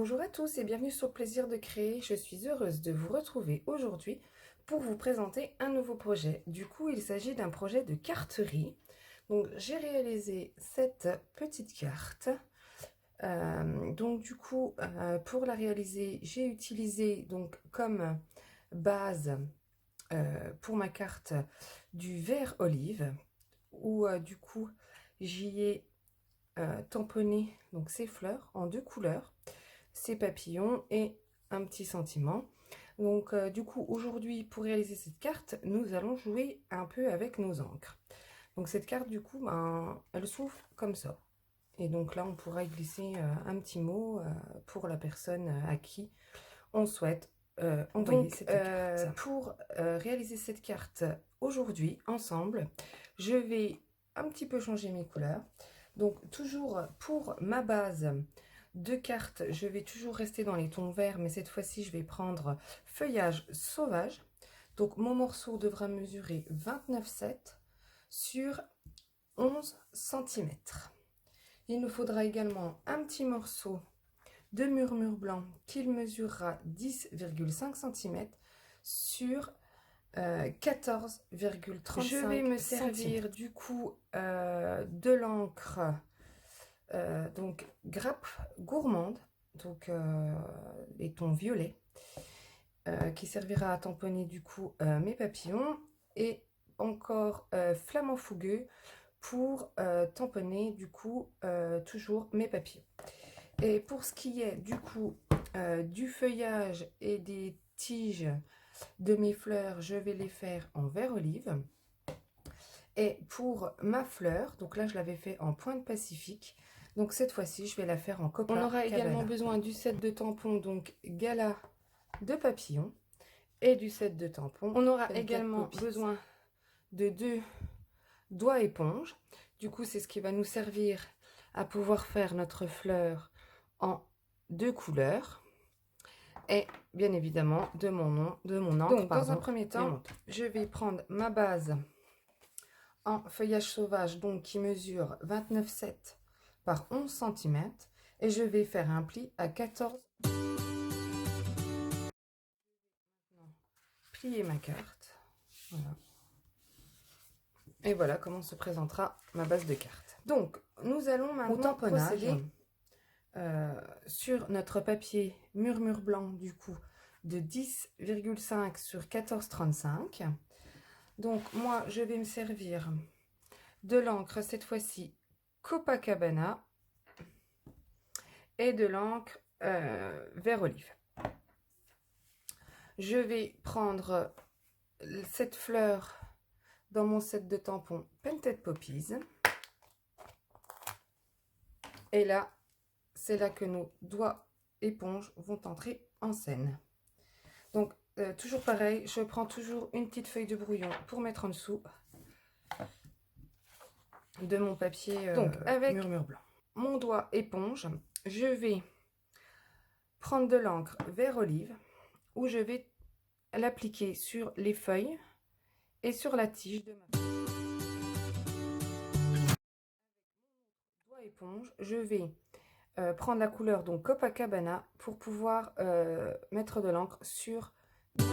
Bonjour à tous et bienvenue sur le plaisir de créer. Je suis heureuse de vous retrouver aujourd'hui pour vous présenter un nouveau projet. Du coup, il s'agit d'un projet de carterie. Donc, j'ai réalisé cette petite carte. Pour la réaliser, j'ai utilisé donc comme base pour ma carte du vert olive où du coup j'y ai tamponné donc ces fleurs en deux couleurs, ces papillons et un petit sentiment. Donc du coup aujourd'hui pour réaliser cette carte nous allons jouer un peu avec nos encres. Donc cette carte du coup elle s'ouvre comme ça et donc là on pourra y glisser un petit mot pour la personne à qui on souhaite envoyer cette carte. Pour réaliser cette carte aujourd'hui ensemble, je vais un petit peu changer mes couleurs. Donc toujours pour ma base de cartes, je vais toujours rester dans les tons verts, mais cette fois-ci je vais prendre feuillage sauvage. Donc mon morceau devra mesurer 29,7 sur 11 cm. Il nous faudra également un petit morceau de murmure blanc qu'il mesurera 10,5 cm sur 14,35 cm. Je vais me servir du coup de l'encre donc grappe gourmande, donc les tons violets, qui servira à tamponner du coup mes papillons, et encore flamant fougueux pour tamponner du coup toujours mes papillons. Et pour ce qui est du coup du feuillage et des tiges de mes fleurs, je vais les faire en vert olive. Et pour ma fleur, donc là je l'avais fait en pointe pacifique, donc cette fois-ci je vais la faire en Copacabana. On aura également besoin du set de tampons, donc gala de papillons, et du set de tampons. On aura également besoin de 2 doigts éponges. Du coup c'est ce qui va nous servir à pouvoir faire notre fleur en 2 couleurs. Et bien évidemment de mon encre. Donc dans un premier temps, je vais prendre ma base en feuillage sauvage, donc qui mesure 29,7 par 11 cm, et je vais faire un pli à 14. Plier ma carte, voilà. Et voilà comment se présentera ma base de carte. Donc nous allons maintenant procéder sur notre papier murmure blanc du coup de 10,5 sur 14,35. Donc moi je vais me servir de l'encre cette fois-ci Copacabana et de l'encre vert olive. Je vais prendre cette fleur dans mon set de tampons Painted Poppies, et là c'est là que nos doigts éponges vont entrer en scène. Donc toujours pareil, je prends toujours une petite feuille de brouillon pour mettre en dessous de mon papier donc avec murmure blanc. Mon doigt éponge, je vais prendre de l'encre vert olive où je vais l'appliquer sur les feuilles et sur la tige de ma feuille. Avec mon doigt éponge, je vais prendre la couleur donc Copacabana pour pouvoir mettre de l'encre sur. Je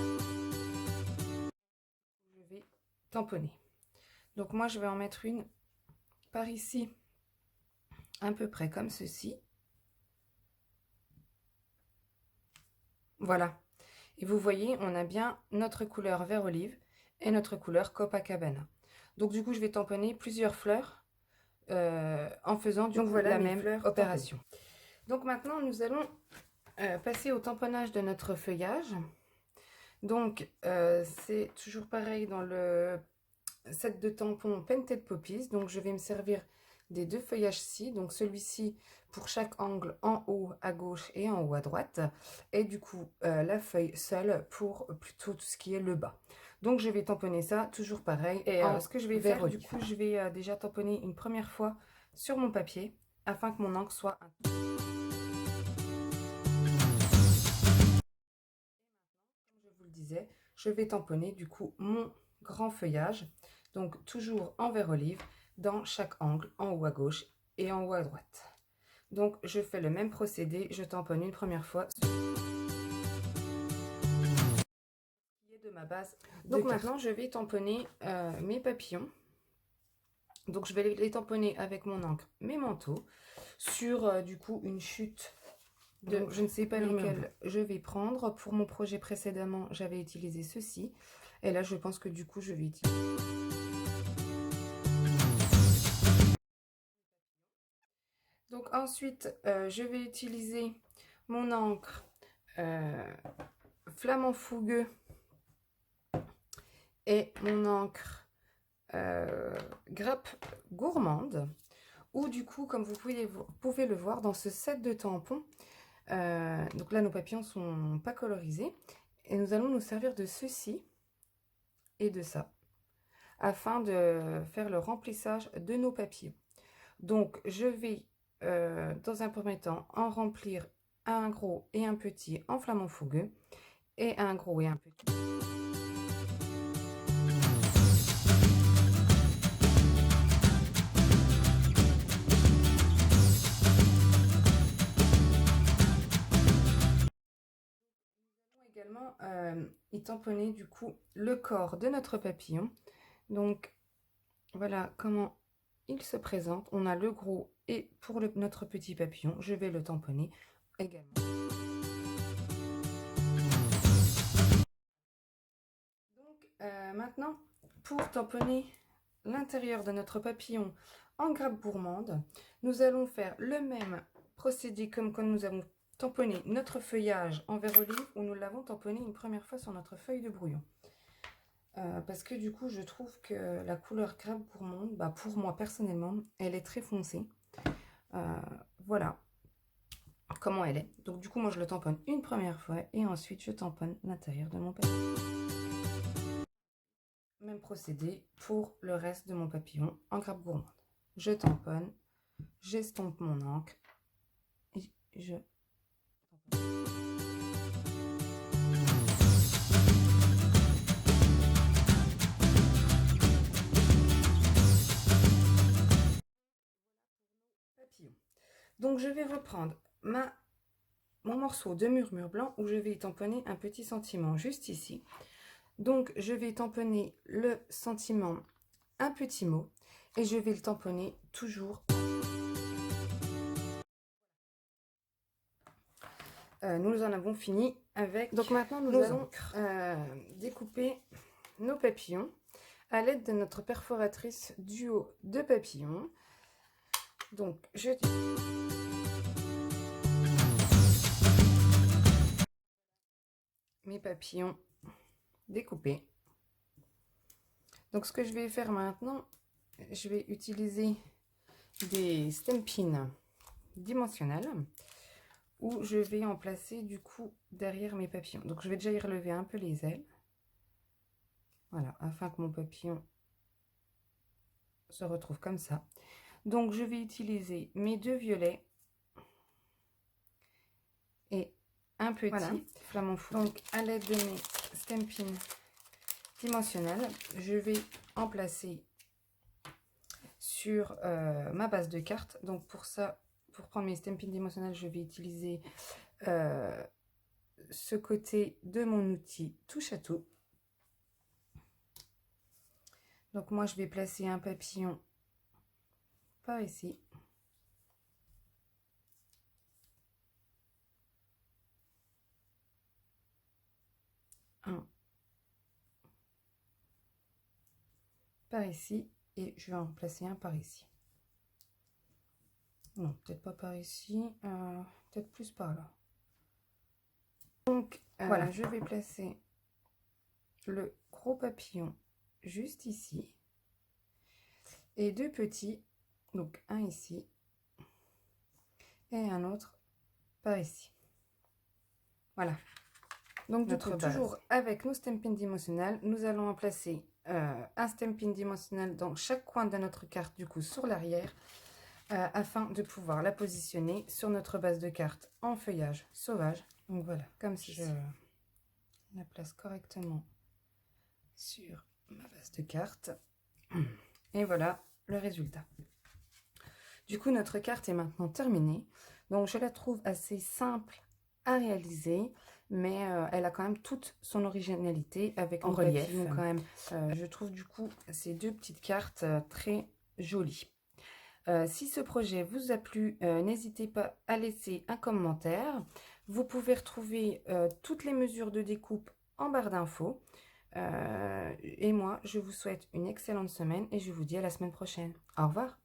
vais tamponner. Donc moi je vais en mettre une par ici, à peu près comme ceci. Voilà. Et vous voyez, on a bien notre couleur vert olive et notre couleur Copacabana. Donc du coup, je vais tamponner plusieurs fleurs en faisant du coup la même opération. Donc maintenant, nous allons passer au tamponnage de notre feuillage. Donc c'est toujours pareil dans le set de tampons Painted Poppies. Donc je vais me servir des 2 feuillages-ci, donc celui-ci pour chaque angle en haut à gauche et en haut à droite, et du coup la feuille seule pour plutôt tout ce qui est le bas. Donc je vais tamponner ça toujours pareil, et ce que je vais faire du coup, je vais déjà tamponner une première fois sur mon papier afin que mon encre soit comme je vous le disais, je vais tamponner du coup mon grand feuillage, donc toujours en vert olive dans chaque angle, en haut à gauche et en haut à droite. Donc, je fais le même procédé, je tamponne une première fois de ma base. Donc maintenant, je vais tamponner mes papillons. Donc, je vais les tamponner avec mon encre, mes manteaux, sur du coup une chute. Donc, je ne sais pas lesquels je vais prendre. Pour mon projet précédemment, j'avais utilisé ceci. Et là, je pense que du coup, je vais utiliser. Donc ensuite, je vais utiliser mon encre Flamant Fougueux et mon encre Grappe Gourmande. Ou du coup, comme vous pouvez le voir dans ce set de tampons, donc là nos papillons ne sont pas colorisés. Et nous allons nous servir de ceci et de ça, afin de faire le remplissage de nos papillons. Donc je vais, dans un premier temps, en remplir un gros et un petit en Flamant Fougueux, et un gros et un petit. Également y tamponner du coup le corps de notre papillon. Donc voilà comment il se présente. On a le gros et pour notre petit papillon, je vais le tamponner également. Donc maintenant, pour tamponner l'intérieur de notre papillon en grappe gourmande, nous allons faire le même procédé comme quand nous avons tamponné notre feuillage en verre olive, où nous l'avons tamponné une première fois sur notre feuille de brouillon. Parce que du coup, je trouve que la couleur grappe gourmande, bah, pour moi personnellement, elle est très foncée. Voilà comment elle est. Donc du coup, moi je le tamponne une première fois et ensuite je tamponne l'intérieur de mon papillon. Même procédé pour le reste de mon papillon en grappe gourmande. Je tamponne, j'estompe mon encre et je tamponne. Donc je vais reprendre mon morceau de murmure blanc où je vais y tamponner un petit sentiment juste ici. Donc je vais tamponner le sentiment un petit mot et je vais le tamponner toujours. Nous en avons fini avec. Donc maintenant nous allons découper nos papillons à l'aide de notre perforatrice duo de papillons. Donc je mes papillons découpés. Donc ce que je vais faire maintenant, je vais utiliser des Stampin' dimensionnels où je vais en placer du coup derrière mes papillons. Donc je vais déjà y relever un peu les ailes. Voilà, afin que mon papillon se retrouve comme ça. Donc je vais utiliser mes deux violets et un petit Flamant Fougueux. Donc à l'aide de mes Stampin' dimensionnels, je vais en placer sur ma base de cartes. Donc pour ça, pour prendre mes Stampin' dimensionnels, je vais utiliser ce côté de mon outil touche à tout. Donc moi je vais placer un papillon par ici. Un par ici et je vais en placer un par ici. Non, peut-être pas par ici, peut-être plus par là. Donc voilà, je vais placer le gros papillon juste ici et deux petits, donc un ici et un autre par ici. Voilà. Donc du coup, toujours avec nos Stampin' dimensionnels, nous allons en placer un Stampin' dimensionnel dans chaque coin de notre carte, du coup sur l'arrière, afin de pouvoir la positionner sur notre base de carte en feuillage sauvage. Donc voilà, comme si je la place correctement sur ma base de carte. Et voilà le résultat. Du coup, notre carte est maintenant terminée. Donc, je la trouve assez simple à réaliser, mais elle a quand même toute son originalité avec en relief. Quand même, je trouve du coup ces deux petites cartes très jolies. Si ce projet vous a plu, n'hésitez pas à laisser un commentaire. Vous pouvez retrouver toutes les mesures de découpe en barre d'infos. Et moi, je vous souhaite une excellente semaine et je vous dis à la semaine prochaine. Au revoir.